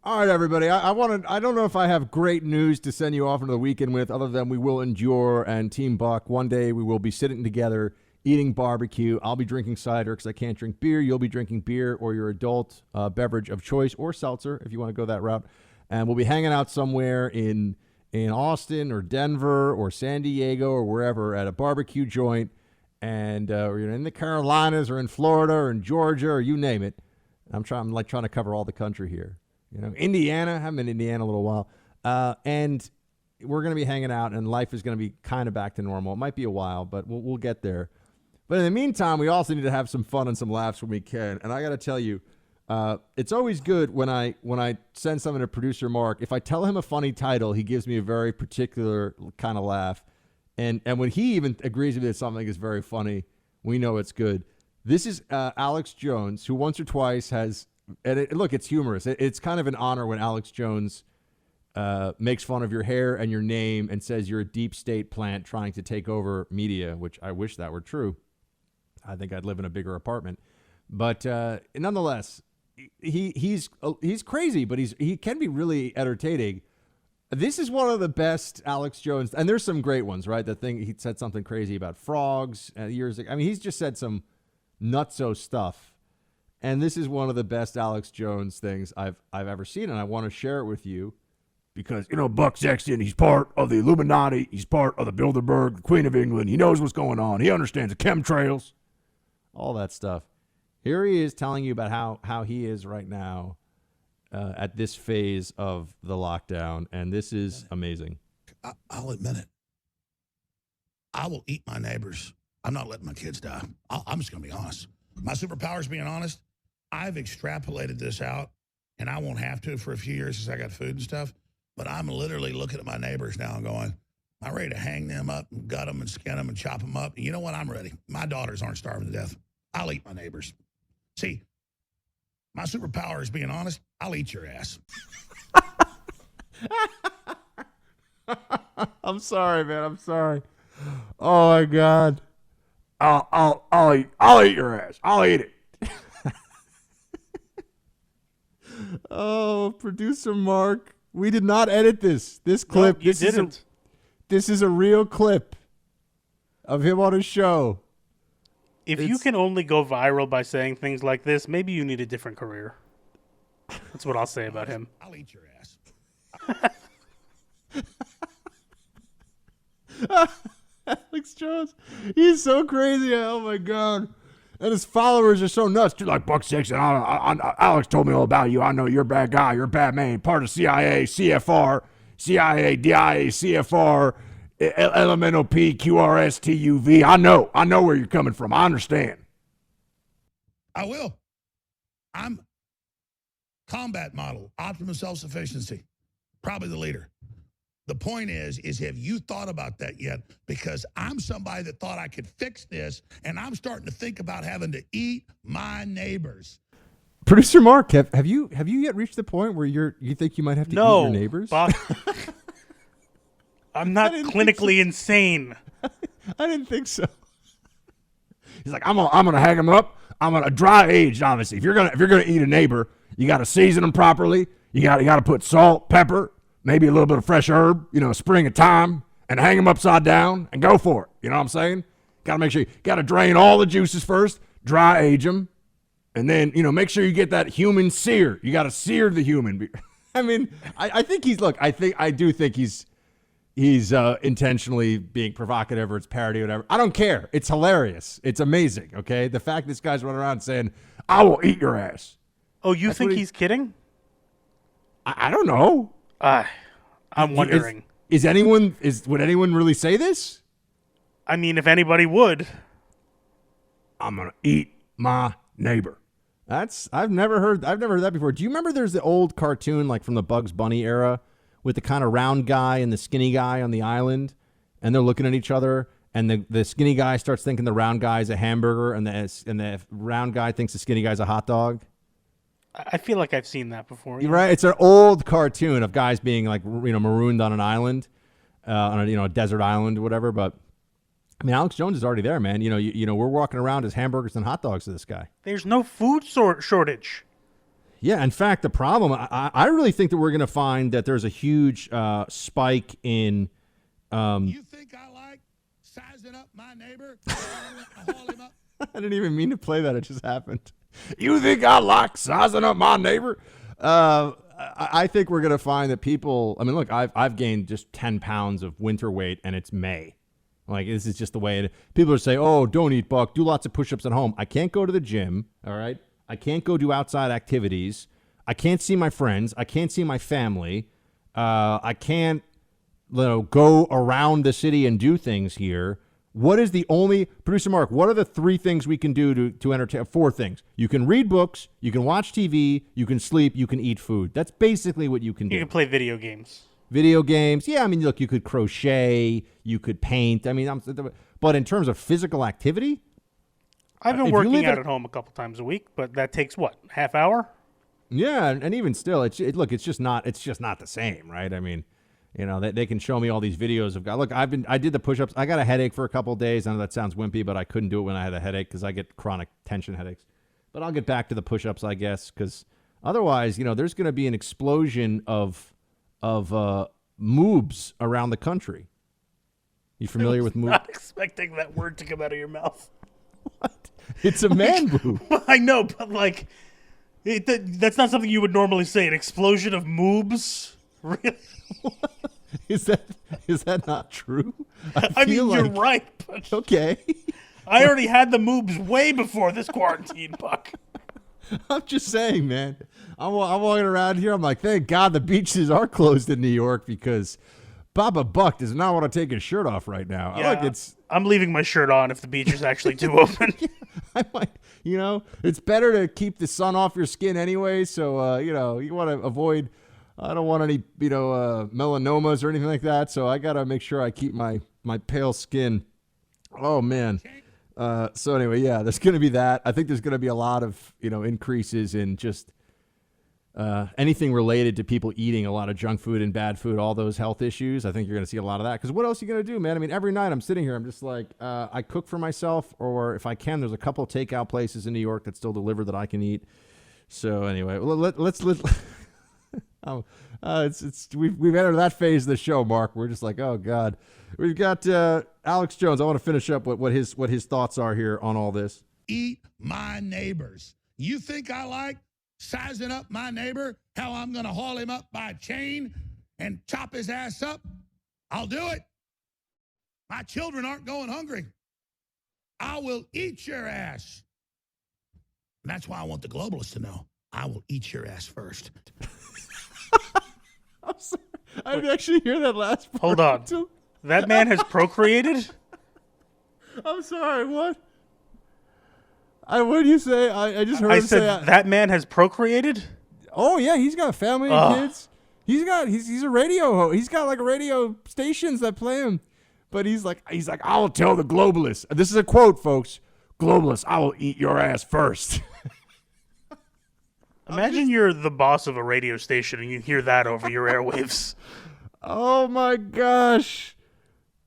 All right, everybody. I don't know if I have great news to send you off into the weekend with, other than we will endure and Team Buck. One day we will be sitting together eating barbecue. I'll be drinking cider because I can't drink beer. You'll be drinking beer or your adult beverage of choice, or seltzer if you want to go that route. And we'll be hanging out somewhere in Austin or Denver or San Diego or wherever at a barbecue joint, and or in the Carolinas or in Florida or in Georgia or you name it. I'm trying to cover all the country here. Indiana. I haven't been in Indiana a little while. And we're going to be hanging out, and life is going to be kind of back to normal. It might be a while, but we'll get there. But in the meantime, we also need to have some fun and some laughs when we can. And I got to tell you, it's always good when I send something to producer Mark. If I tell him a funny title, he gives me a very particular kind of laugh. And when he even agrees with it, something is very funny, we know it's good. This is Alex Jones, who once or twice has... And look, it's humorous. It's kind of an honor when Alex Jones makes fun of your hair and your name and says you're a deep state plant trying to take over media, which I wish that were true. I think I'd live in a bigger apartment. But nonetheless, he's crazy, but he can be really entertaining. This is one of the best Alex Jones, and there's some great ones, right? He said something crazy about frogs years ago. I mean, he's just said some nutso stuff. And this is one of the best Alex Jones things I've ever seen, and I want to share it with you because, Buck Sexton, he's part of the Illuminati. He's part of the Bilderberg, the Queen of England. He knows what's going on. He understands the chemtrails, all that stuff. Here he is telling you about how he is right now at this phase of the lockdown, and this is amazing. I'll admit it. I will eat my neighbors. I'm not letting my kids die. I'm just going to be honest. My superpower is being honest. I've extrapolated this out, and I won't have to for a few years since I got food and stuff, but I'm literally looking at my neighbors now and going, I'm ready to hang them up and gut them and skin them and chop them up. And you know what? I'm ready. My daughters aren't starving to death. I'll eat my neighbors. See, my superpower is being honest. I'll eat your ass. I'm sorry, man. I'm sorry. Oh, my God. I'll eat your ass. I'll eat it. Oh, producer Mark, we did not edit this clip. No, you didn't. This is a real clip of him on his show. If you can only go viral by saying things like this, maybe you need a different career. That's what I'll say about him. I'll eat your ass. Alex Jones, he's so crazy. Oh my God. And his followers are so nuts. Dude, like Buck Sexton, Alex told me all about you. I know you're a bad guy. You're a bad man. Part of CIA, CFR, CIA, DIA, CFR, LMNOP, QRS, TUV. I know where you're coming from. I understand. I will. I'm combat model, optimum self-sufficiency, probably the leader. The point is have you thought about that yet? Because I'm somebody that thought I could fix this, and I'm starting to think about having to eat my neighbors. Producer Mark, have you yet reached the point where you think you might have to eat your neighbors? Buck. I'm not clinically insane. I didn't think so. He's like, I'm gonna hang them up. I'm gonna dry aged, obviously. If you're gonna eat a neighbor, you gotta season them properly. You gotta put salt, pepper, maybe a little bit of fresh herb, a spring of thyme, and hang them upside down and go for it. You know what I'm saying? Got to make sure you got to drain all the juices first, dry age them, and then, make sure you get that human sear. You got to sear the human. I mean, I think I do think he's intentionally being provocative or it's parody or whatever. I don't care. It's hilarious. It's amazing, okay? The fact this guy's running around saying, I will eat your ass. Oh, you think he's kidding? I don't know. I'm wondering. Would anyone really say this? I mean, if anybody would. I'm gonna eat my neighbor. I've never heard that before. Do you remember there's the old cartoon like from the Bugs Bunny era with the kind of round guy and the skinny guy on the island, and they're looking at each other, and the skinny guy starts thinking the round guy is a hamburger, and the round guy thinks the skinny guy's a hot dog. I feel like I've seen that before. You're right. It's an old cartoon of guys being like, marooned on an island, on a desert island or whatever. But I mean, Alex Jones is already there, man. We're walking around as hamburgers and hot dogs to this guy. There's no food shortage. Yeah, in fact, the problem, I really think that we're going to find that there's a huge spike in. You think I like sizing up my neighbor? Haul him up? I didn't even mean to play that. It just happened. You think I like sizing up my neighbor? I think we're going to find that people, I mean, look, I've gained just 10 pounds of winter weight, and it's May. Like, this is just the way it is. People are saying, oh, don't eat, Buck. Do lots of push-ups at home. I can't go to the gym, all right? I can't go do outside activities. I can't see my friends. I can't see my family. I can't, go around the city and do things here. What is the only, Producer Mark, what are the 3 things we can do to entertain? 4 things. You can read books, you can watch TV, you can sleep, you can eat food. That's basically what you can do. You can play video games. Video games. Yeah, I mean, look, you could crochet, you could paint. I mean, but in terms of physical activity? I've been working out at home a couple times a week, but that takes what, half hour? Yeah, and even still, it's just not the same, right? I mean, they can show me all these videos of guys. Look, I did the push-ups. I got a headache for a couple of days. I know that sounds wimpy, but I couldn't do it when I had a headache because I get chronic tension headaches. But I'll get back to the push-ups, I guess, because otherwise, there's going to be an explosion of moobs around the country. You familiar with moobs? Not expecting that word to come out of your mouth. What? It's a man boob. I know, but that's not something you would normally say. An explosion of moobs? Really? Is that not true? I mean, you're right. But okay. I already had the moobs way before this quarantine, Buck. I'm just saying, man. I'm walking around here. I'm like, thank God the beaches are closed in New York because Baba Buck does not want to take his shirt off right now. Yeah, look, I'm leaving my shirt on if the beaches actually do open. I might, it's better to keep the sun off your skin anyway. So, you want to avoid. I don't want any, melanomas or anything like that. So I got to make sure I keep my pale skin. Oh, man. So anyway, yeah, there's going to be that. I think there's going to be a lot of, increases in just anything related to people eating a lot of junk food and bad food, all those health issues. I think you're going to see a lot of that. Because what else are you going to do, man? I mean, every night I'm sitting here, I'm just like, I cook for myself, or if I can, there's a couple takeout places in New York that still deliver that I can eat. So anyway, let's we've entered that phase of the show, Mark. We're just like, oh God. We've got Alex Jones. I want to finish up what his thoughts are here on all this. Eat my neighbors. You think I like sizing up my neighbor? How I'm going to haul him up by a chain and chop his ass up? I'll do it. My children aren't going hungry. I will eat your ass. And that's why I want the globalists to know. I will eat your ass first. I'm sorry. I didn't actually hear that last part. Hold on. That man has procreated? I'm sorry, what? What did you say? I just heard him say that man has procreated? Oh yeah, he's got a family and kids. He's a radio host. He's got like radio stations that play him. But he's like, I'll tell the globalists. This is a quote, folks. Globalists, I will eat your ass first. Imagine you're the boss of a radio station and you hear that over your airwaves. Oh my gosh.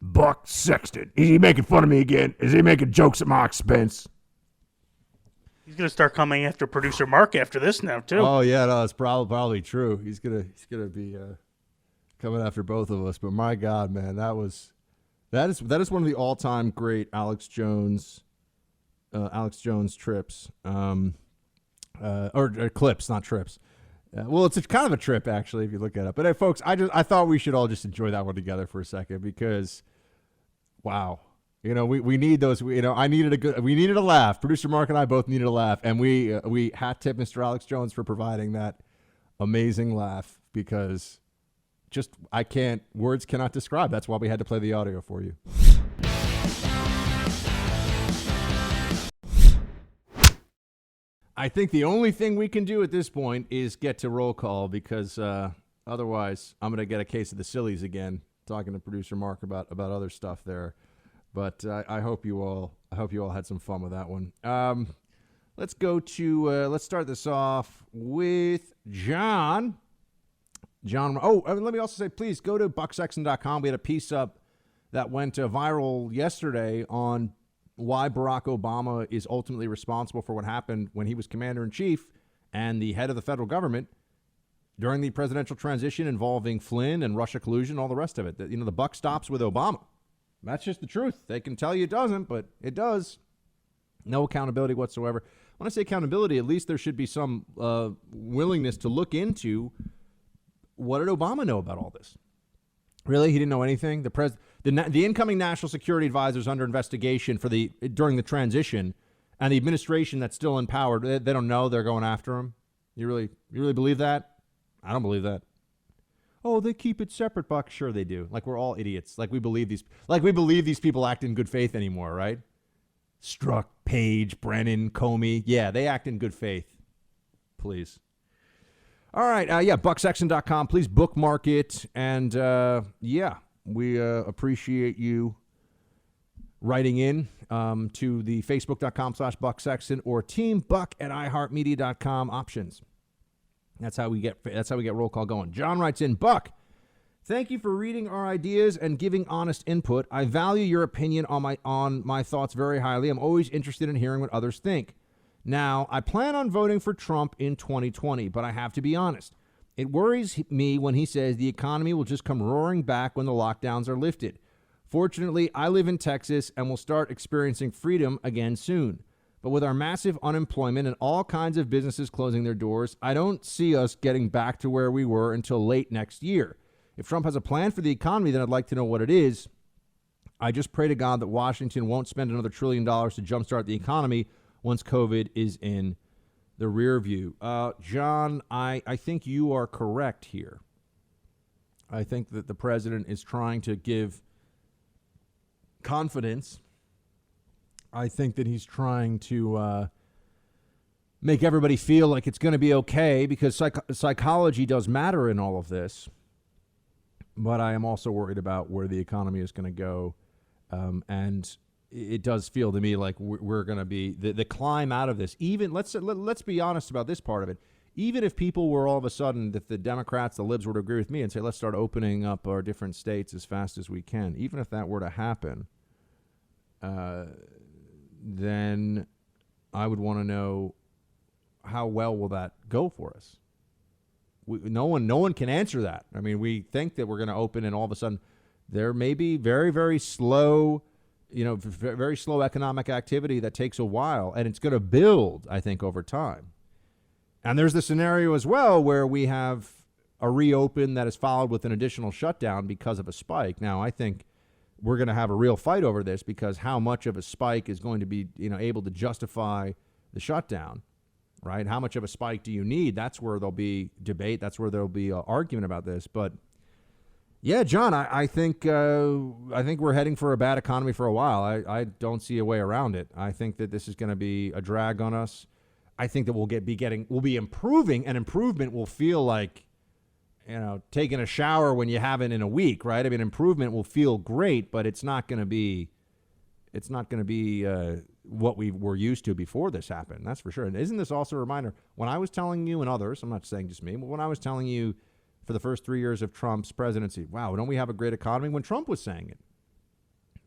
Buck Sexton. Is he making fun of me again? Is he making jokes at my expense? He's going to start coming after producer Mark after this now, too. Oh, yeah, no, it's probably true. He's gonna be coming after both of us. But my God, man, that is one of the all-time great Alex Jones trips. Or clips, not trips. Well, it's kind of a trip, actually, if you look at it. But hey, folks, I thought we should all just enjoy that one together for a second because, wow, we need those. We needed a laugh. Producer Mark and I both needed a laugh, and we hat tip Mr. Alex Jones for providing that amazing laugh because words cannot describe. That's why we had to play the audio for you. I think the only thing we can do at this point is get to roll call because otherwise I'm going to get a case of the sillies again, talking to producer Mark about other stuff there. But I hope you all had some fun with that one. Let's start this off with John. Let me also say, please go to bucksexton.com. We had a piece up that went viral yesterday on why Barack Obama is ultimately responsible for what happened when he was commander-in-chief and the head of the federal government during the presidential transition involving Flynn and Russia collusion, all the rest of it. The buck stops with Obama. That's just the truth. They can tell you it doesn't, but it does. No accountability whatsoever. When I say accountability, at least there should be some willingness to look into what did Obama know about all this. Really, he didn't know anything. The incoming national security advisor is under investigation during the transition, and the administration that's still in power, they don't know. They're going after him. You really believe that? I don't believe that. Oh, they keep it separate, Buck. Sure they do. Like we're all idiots. Like we believe these people act in good faith anymore, right? Strzok, Page, Brennan, Comey. Yeah, they act in good faith. Please. All right. BuckSexton.com. Please bookmark it. And we appreciate you writing in to the Facebook.com/BuckSexton or TeamBuck@iHeartMedia.com options. That's how we get roll call going. John writes in, Buck, thank you for reading our ideas and giving honest input. I value your opinion on my thoughts very highly. I'm always interested in hearing what others think. Now, I plan on voting for Trump in 2020, but I have to be honest. It worries me when he says the economy will just come roaring back when the lockdowns are lifted. Fortunately, I live in Texas and will start experiencing freedom again soon. But with our massive unemployment and all kinds of businesses closing their doors, I don't see us getting back to where we were until late next year. If Trump has a plan for the economy, then I'd like to know what it is. I just pray to God that Washington won't spend another $1 trillion to jumpstart the economy once COVID is in the rear view. John, I think you are correct here. I think that the president is trying to give confidence. I think that he's trying to make everybody feel like it's going to be okay because psychology does matter in all of this. But I am also worried about where the economy is going to go. And it does feel to me like we're going to be the climb out of this. Even let's be honest about this part of it. Even if people were all of a sudden, that the Democrats, the libs were to agree with me and say, let's start opening up our different states as fast as we can. Even if that were to happen, then I would want to know how well will that go for us. No one can answer that. I mean, we think that we're going to open, and all of a sudden, there may be very, very slow, very slow economic activity that takes a while, and it's going to build, I think, over time. And there's the scenario as well where we have a reopen that is followed with an additional shutdown because of a spike. Now, I think we're going to have a real fight over this because how much of a spike is going to be, able to justify the shutdown, right? How much of a spike do you need? That's where there'll be debate. That's where there'll be an argument about this. But yeah, John, I think we're heading for a bad economy for a while. I don't see a way around it. I think that this is going to be a drag on us. I think that we'll be improving, and improvement will feel like, taking a shower when you haven't in a week, right? I mean, improvement will feel great, but it's not going to be what we were used to before this happened. That's for sure. And isn't this also a reminder? When I was telling you and others, I'm not saying just me, but when I was telling you for the first 3 years of Trump's presidency, wow, don't we have a great economy? When Trump was saying it,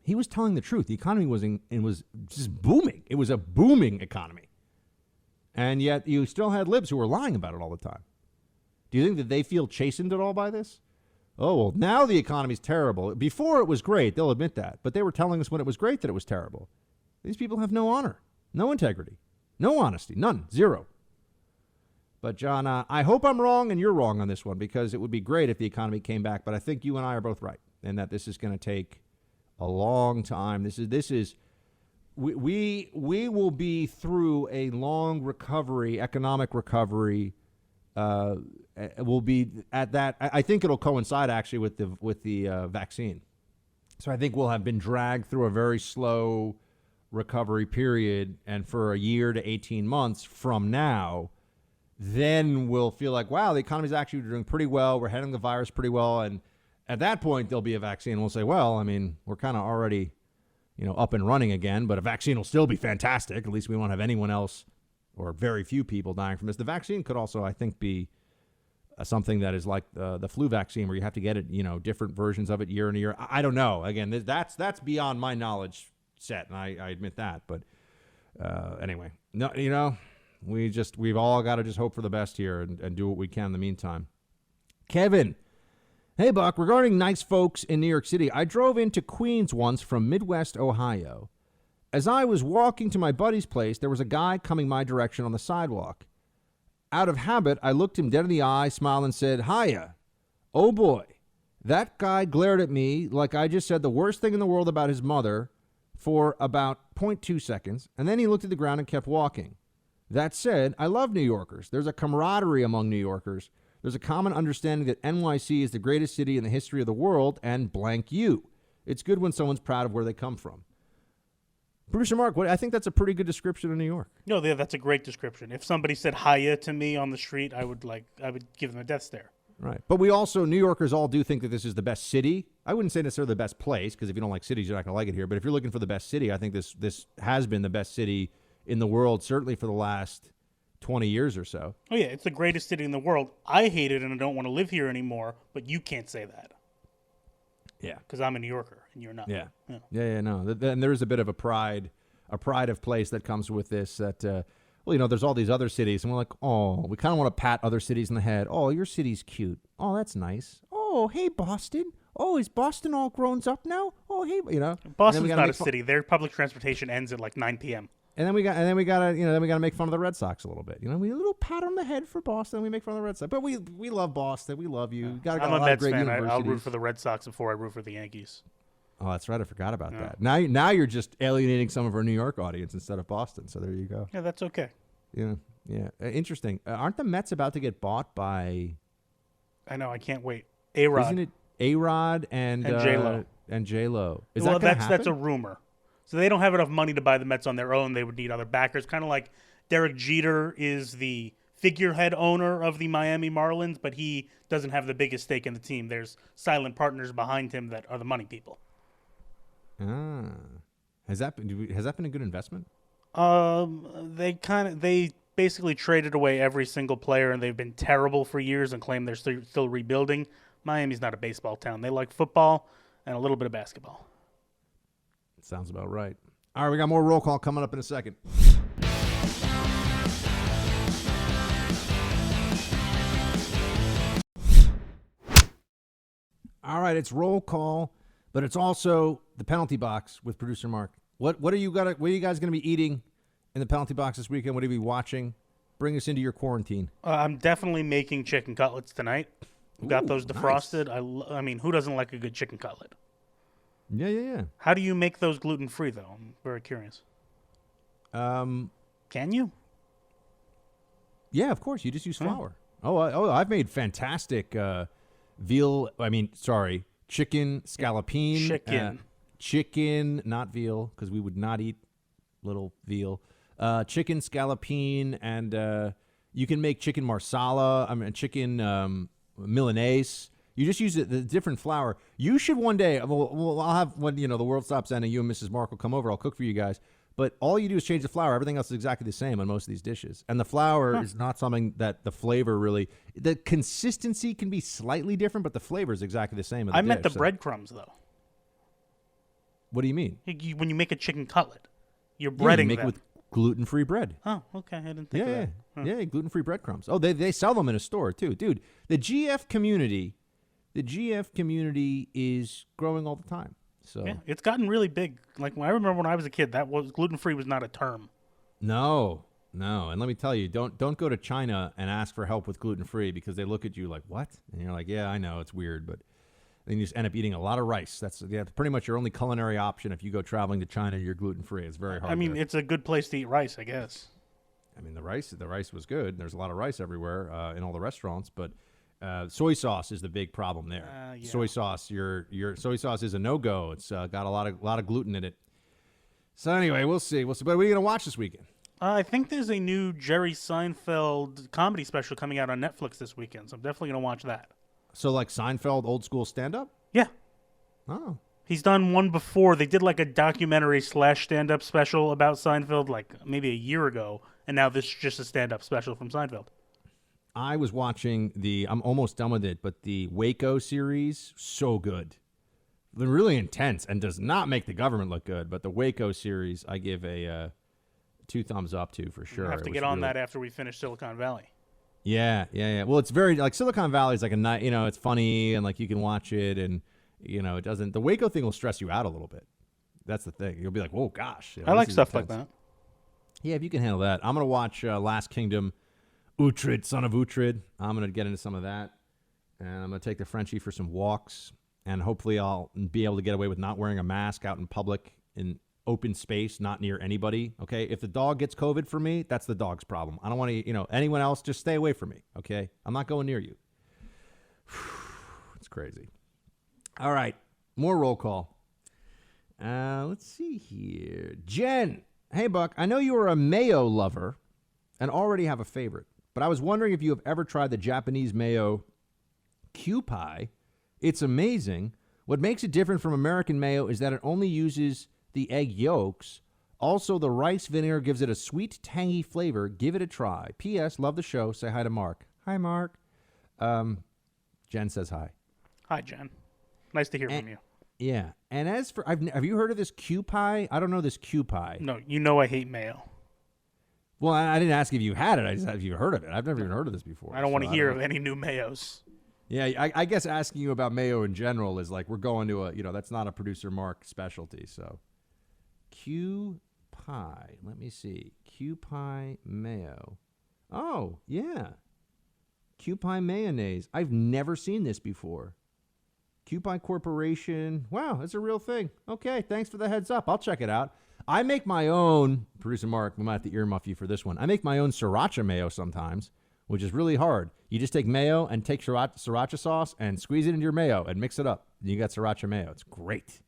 he was telling the truth. The economy was just booming. It was a booming economy. And yet you still had libs who were lying about it all the time. Do you think that they feel chastened at all by this? Oh, well, now the economy's terrible. Before it was great, they'll admit that. But they were telling us when it was great that it was terrible. These people have no honor, no integrity, no honesty, none, zero. But, John, I hope I'm wrong and you're wrong on this one, because it would be great if the economy came back. But I think you and I are both right, and that this is going to take a long time. We will be through a long recovery, economic recovery. We'll be at that. I think it'll coincide actually with the vaccine. So I think we'll have been dragged through a very slow recovery period, and for a year to 18 months from now, then we'll feel like, wow, the economy's actually doing pretty well. We're handling the virus pretty well, and at that point there'll be a vaccine. We'll say, well, I mean, we're kind of already, up and running again, but a vaccine will still be fantastic. At least we won't have anyone else or very few people dying from this. The vaccine could also, I think, be something that is like the flu vaccine, where you have to get it, different versions of it year in a year. I don't know. Again, that's beyond my knowledge set, and I admit that. But anyway, no, We've all got to just hope for the best here and do what we can in the meantime. Kevin, hey, Buck, regarding nice folks in New York City, I drove into Queens once from Midwest Ohio. As I was walking to my buddy's place, there was a guy coming my direction on the sidewalk. Out of habit, I looked him dead in the eye, smiled, and said, "Hiya." Oh, boy. That guy glared at me like I just said the worst thing in the world about his mother for about 0.2 seconds, and then he looked at the ground and kept walking. That said, I love New Yorkers. There's a camaraderie among New Yorkers. There's a common understanding that NYC is the greatest city in the history of the world, and blank you. It's good when someone's proud of where they come from. Producer Mark, I think that's a pretty good description of New York. No, that's a great description. If somebody said hiya to me on the street, I would give them a death stare. Right. But we also, New Yorkers all do think that this is the best city. I wouldn't say necessarily the best place, because if you don't like cities, you're not going to like it here. But if you're looking for the best city, I think this has been the best city in the world, certainly for the last 20 years or so. Oh, yeah, it's the greatest city in the world. I hate it and I don't want to live here anymore, but you can't say that. Yeah. Because I'm a New Yorker and you're not. Yeah. No. And there is a bit of a pride of place that comes with this that, there's all these other cities, and we're like, oh, we kind of want to pat other cities in the head. Oh, your city's cute. Oh, that's nice. Oh, hey, Boston. Oh, is Boston all grown up now? Oh, hey, Boston's not a city. Their public transportation ends at like 9 p.m. And then we gotta make fun of the Red Sox a little bit. We a little pat on the head for Boston. We make fun of the Red Sox, but we love Boston. We love you. I'm a Mets fan. I'll root for the Red Sox before I root for the Yankees. Oh, that's right. I forgot about that. Now you're just alienating some of our New York audience instead of Boston. So there you go. Yeah, that's okay. Yeah. Interesting. Aren't the Mets about to get bought by? I know. I can't wait. A-Rod. Isn't it A-Rod and J-Lo? And J-Lo. That's a rumor. So they don't have enough money to buy the Mets on their own. They would need other backers. Kind of like Derek Jeter is the figurehead owner of the Miami Marlins, but he doesn't have the biggest stake in the team. There's silent partners behind him that are the money people. Has that been a good investment? They basically traded away every single player, and they've been terrible for years and claim they're still rebuilding. Miami's not a baseball town. They like football and a little bit of basketball. Sounds about right. All right, we got more roll call coming up in a second. All right, it's roll call, but it's also the penalty box with producer Mark. What are you guys going to be eating in the penalty box this weekend? What are you be watching? Bring us into your quarantine. I'm definitely making chicken cutlets tonight. We've got those defrosted. Nice. I mean, who doesn't like a good chicken cutlet? Yeah. How do you make those gluten-free, though? I'm very curious. Can you? Yeah, of course. You just use flour. I've made fantastic chicken scallopine. Chicken, not veal, because we would not eat little veal. Chicken scallopine, and you can make chicken marsala. Chicken Milanese. You just use the different flour. You should one day. I'll have when the world stops ending. You and Mrs. Mark will come over. I'll cook for you guys. But all you do is change the flour. Everything else is exactly the same on most of these dishes. And the flour is not something that the flavor really. The consistency can be slightly different, but the flavor is exactly the same. I meant the breadcrumbs, though. What do you mean? When you make a chicken cutlet, you're breading you make them. it with gluten-free bread. Oh, okay. I didn't think of that. Yeah, gluten-free breadcrumbs. Oh, they sell them in a store too, dude. The GF community is growing all the time. So yeah, it's gotten really big. Like I remember when I was a kid, gluten-free was not a term. No, and let me tell you, don't go to China and ask for help with gluten-free because they look at you like, what? And you're like, yeah, I know it's weird, but then you just end up eating a lot of rice. That's pretty much your only culinary option if you go traveling to China. You're gluten-free. It's very hard. It's a good place to eat rice, I guess. The rice was good. There's a lot of rice everywhere in all the restaurants, but soy sauce is the big problem there. Yeah. Soy sauce, your soy sauce is a no-go. It's got a lot of gluten in it. So anyway, we'll see. But what are you gonna watch this weekend? I think there's a new Jerry Seinfeld comedy special coming out on Netflix this weekend, so I'm definitely gonna watch that. So like Seinfeld, old school stand-up? Yeah. Oh. He's done one before. They did like a documentary / stand-up special about Seinfeld like maybe a year ago, and now this is just a stand-up special from Seinfeld. I was watching I'm almost done with it, but the Waco series, so good. They're really intense and does not make the government look good, but the Waco series I give a 2 thumbs up to for sure. We'll have to It get was on really- that after we finish Silicon Valley. Yeah. Well, it's very like Silicon Valley is like a night. It's funny and like you can watch it, and it doesn't. The Waco thing will stress you out a little bit. That's the thing. You'll be like, "Whoa, gosh!" I like stuff like that. Yeah, if you can handle that. I'm gonna watch Last Kingdom, Uhtred, Son of Uhtred. I'm gonna get into some of that, and I'm gonna take the Frenchie for some walks, and hopefully I'll be able to get away with not wearing a mask out in public in open space, not near anybody. Okay, if the dog gets COVID for me, that's the dog's problem. I don't want to, anyone else. Just stay away from me. Okay, I'm not going near you. It's crazy. All right, more roll call. Let's see here. Jen, hey, Buck, I know you are a mayo lover and already have a favorite, but I was wondering if you have ever tried the Japanese mayo Kewpie. It's amazing. What makes it different from American mayo is that it only uses the egg yolks. Also, the rice vinegar gives it a sweet, tangy flavor. Give it a try. P.S. Love the show. Say hi to Mark. Hi, Mark. Jen says hi. Hi, Jen. Nice to hear from you. Yeah, and as for have you heard of this Kewpie? I don't know this Kewpie. No, you know I hate mayo. Well, I didn't ask if you had it. I just asked if you heard of it. I've never even heard of this before. I don't want to hear know. of any new mayos. Yeah, I guess asking you about mayo in general is like we're going to that's not a producer Mark specialty. So Kewpie, let me see. Kewpie mayo. Oh, yeah. Kewpie mayonnaise. I've never seen this before. Kewpie Corporation. Wow, that's a real thing. Okay, thanks for the heads up. I'll check it out. I make my own, producer Mark, we might have to earmuff you for this one. I make my own sriracha mayo sometimes, which is really hard. You just take mayo and take sriracha sauce and squeeze it into your mayo and mix it up. You got sriracha mayo. It's great.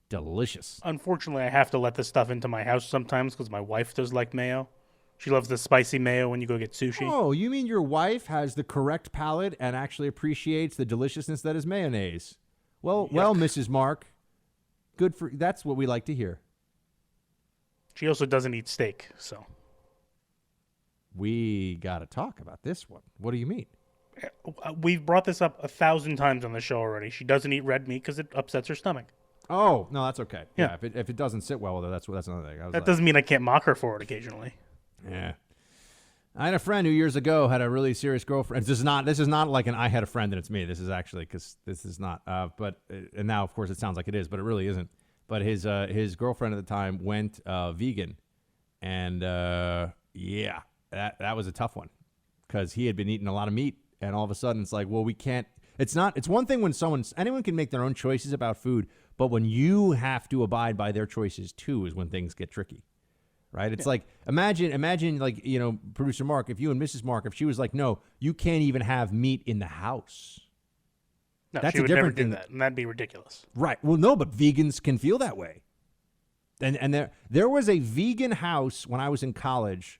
Delicious. Unfortunately, I have to let this stuff into my house sometimes because my wife does like mayo. She loves the spicy mayo when you go get sushi. Oh, you mean your wife has the correct palate and actually appreciates the deliciousness that is mayonnaise? Well, Mrs. Mark, that's what we like to hear. She also doesn't eat steak, so. We got to talk about this one. What do you mean? We've brought this up 1,000 times on the show already. She doesn't eat red meat because it upsets her stomach. Oh, no, that's okay. Yeah. If it doesn't sit well with her, that's another thing. That doesn't mean I can't mock her for it occasionally. Yeah. I had a friend who years ago had a really serious girlfriend. This is not like an I had a friend and it's me. This is actually because this is not. And now of course it sounds like it is, but it really isn't. But his girlfriend at the time went vegan, and that was a tough one because he had been eating a lot of meat, and all of a sudden it's like, well, we can't. It's one thing when anyone can make their own choices about food, but when you have to abide by their choices too is when things get tricky. Right? It's like, imagine like, producer Mark, if you and Mrs. Mark, if she was like, no, you can't even have meat in the house. No, That's she a would never different do thing. that, and that'd be ridiculous. Right. Well, no, but vegans can feel that way. And there was a vegan house when I was in college.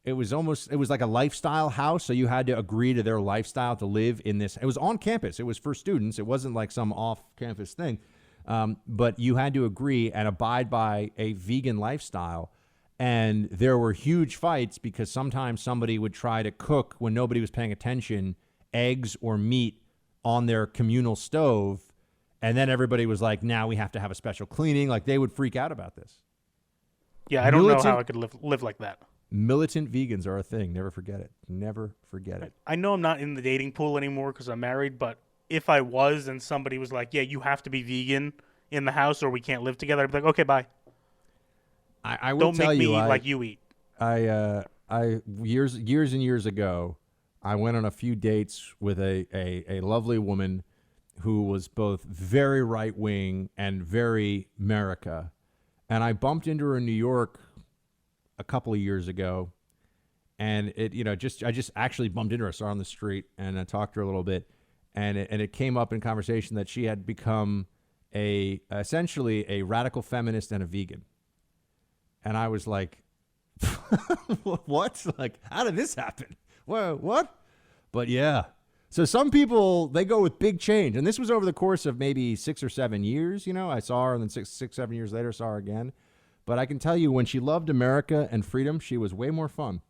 It was like a lifestyle house. So you had to agree to their lifestyle to live in this. It was on campus. It was for students. It wasn't like some off campus thing. But you had to agree and abide by a vegan lifestyle. And there were huge fights because sometimes somebody would try to cook when nobody was paying attention, eggs or meat on their communal stove. And then everybody was like, now we have to have a special cleaning. Like they would freak out about this. Yeah, I don't know how I could live like that. Militant vegans are a thing. Never forget it. Never forget it. I know I'm not in the dating pool anymore because I'm married, but if I was and somebody was like, yeah, you have to be vegan in the house or we can't live together, I'd be like, okay, bye. I will Don't tell make me you, eat like you eat. I years and years ago, I went on a few dates with a lovely woman who was both very right wing and very America, and I bumped into her in New York a couple of years ago, and I just actually bumped into her, saw her on the street, and I talked to her a little bit, and it came up in conversation that she had become essentially a radical feminist and a vegan. And I was like, what? Like, how did this happen? What? But yeah. So some people, they go with big change. And this was over the course of maybe 6 or 7 years. I saw her and then 7 years later, saw her again. But I can tell you when she loved America and freedom, she was way more fun.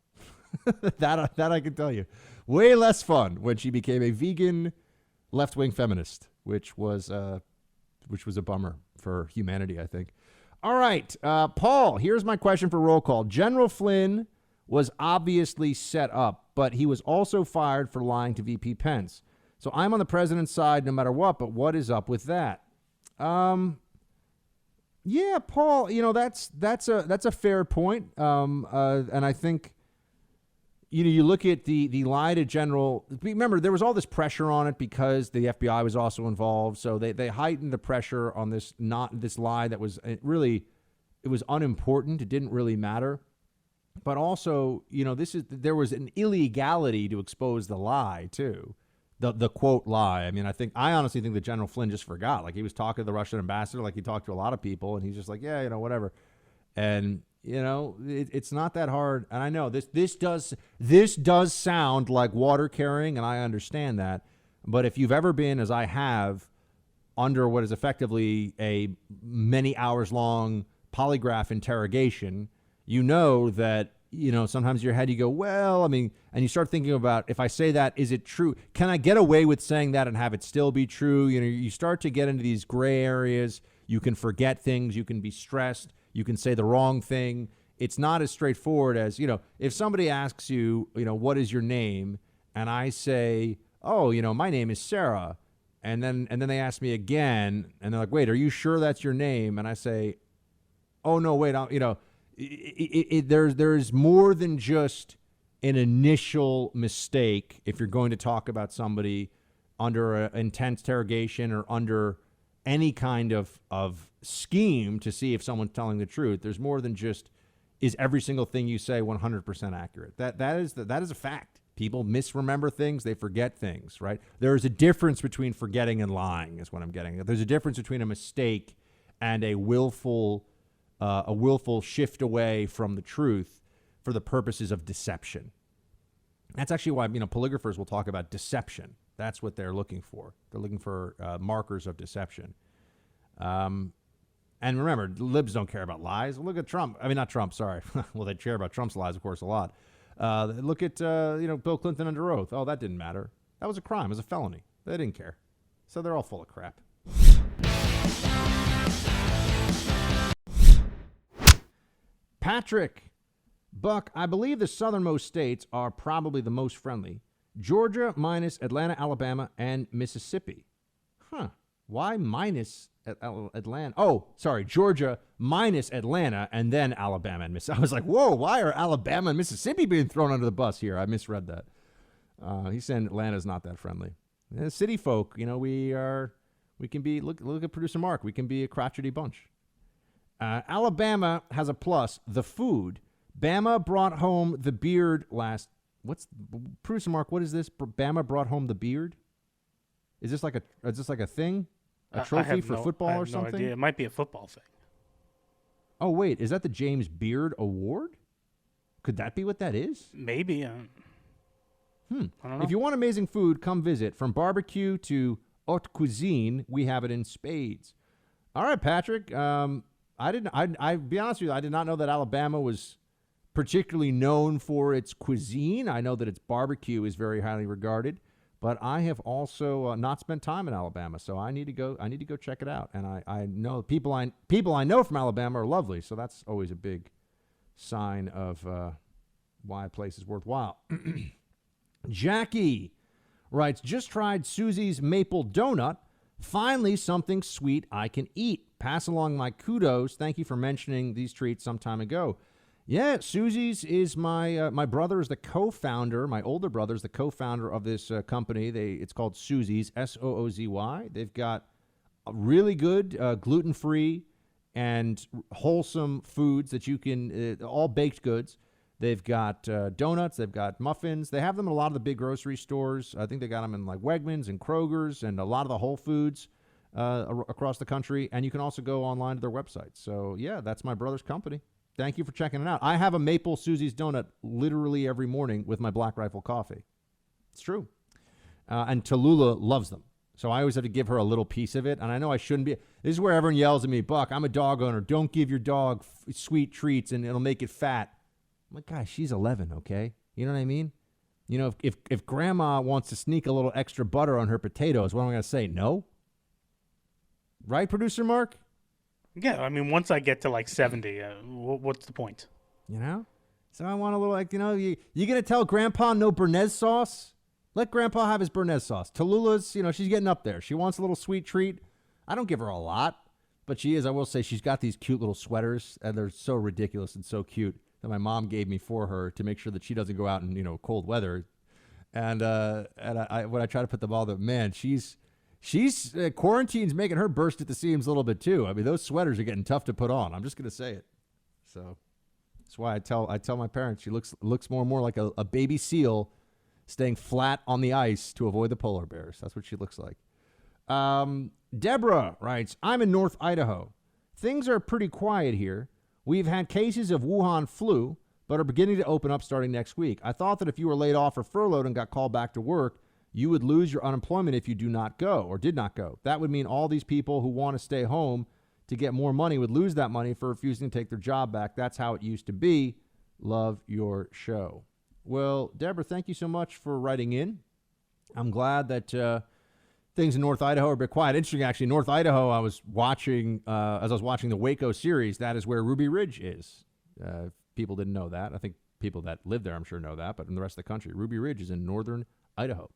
that I can tell you. Way less fun when she became a vegan left-wing feminist, which was a bummer for humanity, I think. All right, Paul, here's my question for roll call. General Flynn was obviously set up, but he was also fired for lying to VP Pence. So I'm on the president's side no matter what, but what is up with that? Yeah, Paul, that's a fair point. And I think you look at the lie to General. Remember, there was all this pressure on it because the FBI was also involved. So they heightened the pressure on this lie that was it was unimportant. It didn't really matter. But also, there was an illegality to expose the lie too. The quote lie. I mean, I honestly think that General Flynn just forgot. Like, he was talking to the Russian ambassador like he talked to a lot of people, and he's just like, yeah, whatever. And it's not that hard. And I know this does sound like water carrying, and I understand that. But if you've ever been, as I have, under what is effectively a many hours long polygraph interrogation, you know that sometimes in your head you go, well, I mean, and you start thinking about, if I say that, is it true? Can I get away with saying that and have it still be true? You start to get into these gray areas. You can forget things. You can be stressed. You can say the wrong thing. It's not as straightforward as, if somebody asks you, what is your name? And I say, oh, my name is Sarah. And then they ask me again, and they're like, wait, are you sure that's your name? And I say, oh, no, wait, there's more than just an initial mistake if you're going to talk about somebody under an intense interrogation or under any kind of scheme to see if someone's telling the truth. There's more than just, is every single thing you say 100% accurate? That is a fact. People misremember things. They forget things, right? There's a difference between forgetting and lying is what I'm getting at. There's a difference between a mistake and a willful shift away from the truth for the purposes of deception. That's actually why, polygraphers will talk about deception. That's what they're looking for. They're looking for markers of deception. And remember, libs don't care about lies. Look at Trump. I mean, not Trump, sorry. Well, they care about Trump's lies, of course, a lot. Look at, Bill Clinton under oath. Oh, that didn't matter. That was a crime. It was a felony. They didn't care. So they're all full of crap. Patrick, Buck, I believe the southernmost states are probably the most friendly. Georgia minus Atlanta, Alabama, and Mississippi. Huh. Why minus Atlanta? Oh, sorry, Georgia minus Atlanta and then Alabama and Mississippi. I was like, whoa, why are Alabama and Mississippi being thrown under the bus here? I misread that. He's saying Atlanta's not that friendly. City folk, we can be, look at producer Mark, we can be a crotchety bunch. Alabama has a plus, the food. Bama brought home the beard producer Mark, what is this? Bama brought home the beard? Is this like a thing? A trophy for football or something? No idea. It might be a football thing. Oh, wait. Is that the James Beard Award? Could that be what that is? Maybe. I don't know. If you want amazing food, come visit. From barbecue to haute cuisine, we have it in spades. All right, Patrick. I be honest with you, I did not know that Alabama was particularly known for its cuisine. I know that its barbecue is very highly regarded. But I have also not spent time in Alabama, so I need to go check it out. And I know people I know from Alabama are lovely, so that's always a big sign of why a place is worthwhile. Jackie writes, just tried Susie's maple donut. Finally, something sweet I can eat. Pass along my kudos. Thank you for mentioning these treats some time ago. Yeah, Susie's is my brother is the co-founder. My older brother is the co-founder of this company. It's called Susie's, Soozy. They've got really good gluten-free and wholesome foods that you can, all baked goods. They've got donuts. They've got muffins. They have them in a lot of the big grocery stores. I think they got them in like Wegmans and Kroger's and a lot of the Whole Foods across the country. And you can also go online to their website. So, yeah, that's my brother's company. Thank you for checking it out. I have a maple Susie's donut literally every morning with my Black Rifle coffee. It's true. And Tallulah loves them. So I always have to give her a little piece of it. And I know I shouldn't be. This is where everyone yells at me, Buck, I'm a dog owner. Don't give your dog sweet treats and it'll make it fat. I'm like, guys, she's 11, okay? You know what I mean? If grandma wants to sneak a little extra butter on her potatoes, what am I going to say? No? Right, producer Mark? Yeah, I mean, once I get to like 70, what's the point? You know? So I want a little, like, you know, you going to tell Grandpa no Bernays sauce? Let Grandpa have his Bernays sauce. Tallulah's, you know, she's getting up there. She wants a little sweet treat. I don't give her a lot, but she is. I will say she's got these cute little sweaters, and they're so ridiculous and so cute that my mom gave me for her to make sure that she doesn't go out in, you know, cold weather. And I when I try to put them all, man, she's quarantine's making her burst at the seams a little bit too. I mean, those sweaters are getting tough to put on. I'm just gonna say it. So that's why I tell my parents she looks more and more like a baby seal staying flat on the ice to avoid the polar bears. That's what she looks like. Deborah writes, I'm in North Idaho. Things are pretty quiet here. We've had cases of Wuhan flu, but are beginning to open up starting next week. I thought that if you were laid off or furloughed and got called back to work, you would lose your unemployment if you do not go or did not go. That would mean all these people who want to stay home to get more money would lose that money for refusing to take their job back. That's how it used to be. Love your show. Well, Deborah, thank you so much for writing in. I'm glad that things in North Idaho are a bit quiet. Interesting, actually. North Idaho, I was watching, as I was watching the Waco series, that is where Ruby Ridge is. People didn't know that. I think people that live there, I'm sure, know that. But in the rest of the country, Ruby Ridge is in northern Idaho,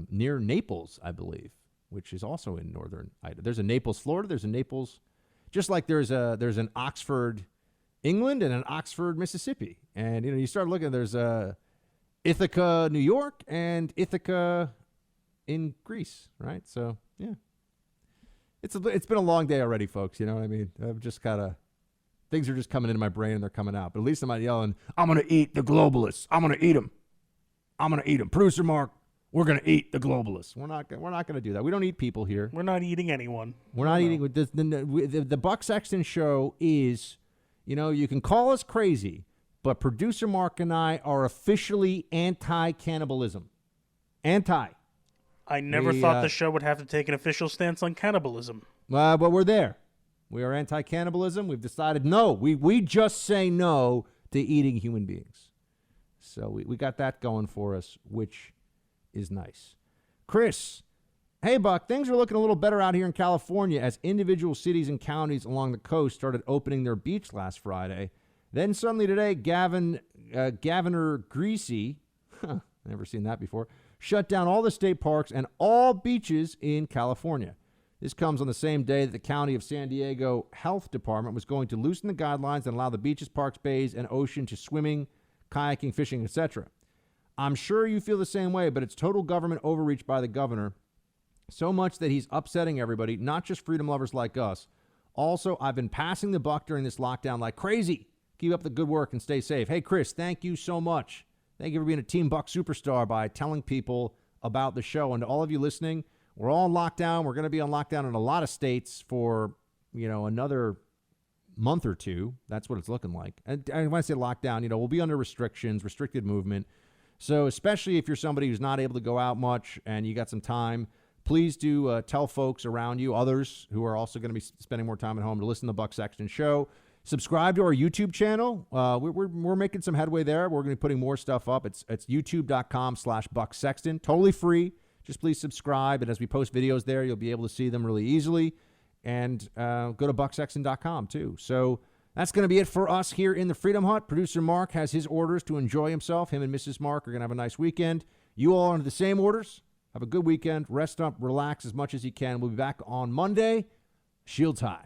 near Naples, I believe, which is also in northern Idaho. There's a Naples, Florida. There's a Naples, just like there's an Oxford, England, and an Oxford, Mississippi. And, you know, you start looking, there's Ithaca, New York, and Ithaca in Greece, right? So, yeah. It's been a long day already, folks. You know what I mean? I've just kind of, things are just coming into my brain and they're coming out. But at least I'm not yelling, I'm going to eat the globalists. I'm going to eat them. I'm going to eat them. Producer Mark, we're going to eat the globalists. We're not going to do that. We don't eat people here. We're not eating anyone. We're not eating. The Buck Sexton Show is, you know, you can call us crazy, but Producer Mark and I are officially anti-cannibalism. Anti. I never thought the show would have to take an official stance on cannibalism. But we're there. We are anti-cannibalism. We've decided no. We just say no to eating human beings. So we got that going for us, which is nice. Chris, hey, Buck, things are looking a little better out here in California as individual cities and counties along the coast started opening their beach last Friday. Then suddenly today, Governor Greasy, never seen that before, shut down all the state parks and all beaches in California. This comes on the same day that the County of San Diego Health Department was going to loosen the guidelines and allow the beaches, parks, bays, and ocean to swimming, kayaking, fishing, etc. I'm sure you feel the same way, but it's total government overreach by the governor, so much that he's upsetting everybody, not just freedom lovers like us. Also, I've been passing the buck during this lockdown like crazy. Keep up the good work and stay safe. Hey, Chris, thank you so much. Thank you for being a Team Buck superstar by telling people about the show. And to all of you listening, we're all on lockdown. We're going to be on lockdown in a lot of states for, you know, another month or two. That's what it's looking like. And when I say lockdown, you know, we'll be under restrictions, restricted movement. So especially if you're somebody who's not able to go out much and you got some time, please do tell folks around you, others who are also going to be spending more time at home, to listen to the Buck Sexton Show. Subscribe to our YouTube channel. We're making some headway there. We're going to be putting more stuff up. It's youtube.com/Buck Sexton. Totally free. Just please subscribe. And as we post videos there, you'll be able to see them really easily. And go to bucksexton.com too. So that's going to be it for us here in the Freedom Hut. Producer Mark has his orders to enjoy himself. Him and Mrs. Mark are going to have a nice weekend. You all under the same orders. Have a good weekend. Rest up, relax as much as you can. We'll be back on Monday. Shields high.